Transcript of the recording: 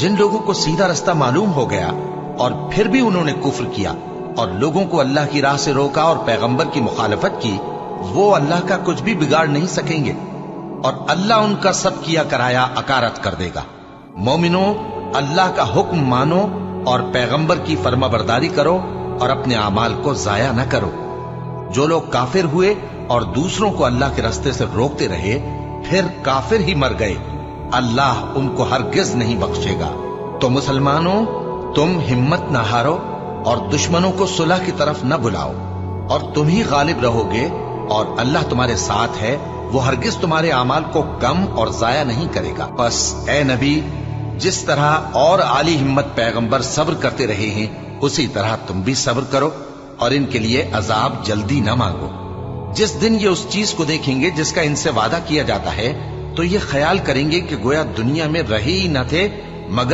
जिन लोगों को सीधा रास्ता मालूम हो गया और फिर भी उन्होंने कुफ्र किया और लोगों को अल्लाह की राह से रोका और पैगंबर की मुखालफत की, वो अल्लाह का कुछ भी बिगाड़ नहीं सकेंगे और अल्लाह उनका सब किया कराया अकारत कर देगा। मोमिनो, अल्लाह का हुक्म मानो और पैगंबर की फर्माबरदारी करो और अपने अमाल को जाया न करो। जो लोग काफिर हुए और दूसरों को अल्लाह के रास्ते से रोकते रहे फिर काफिर ही मर गए, अल्लाह उनको हरगिज नहीं बख्शेगा। तो मुसलमानों, तुम हिम्मत न हारो और दुश्मनों को सुलह की तरफ न बुलाओ और तुम ही गालिब रहोगे और अल्लाह तुम्हारे साथ है, वो हरगिज तुम्हारे अमाल को कम और जाया नहीं करेगा। बस ए नबी, जिस तरह और आली हिम्मत पैगंबर सब्र करते रहे हैं उसी तरह तुम भी सब्र करो और इनके लिए अजाब जल्दी न मांगो। जिस दिन ये उस चीज को देखेंगे जिसका इनसे वादा किया जाता है तो ये ख्याल करेंगे कि गोया दुनिया में रहे ही न थे मगर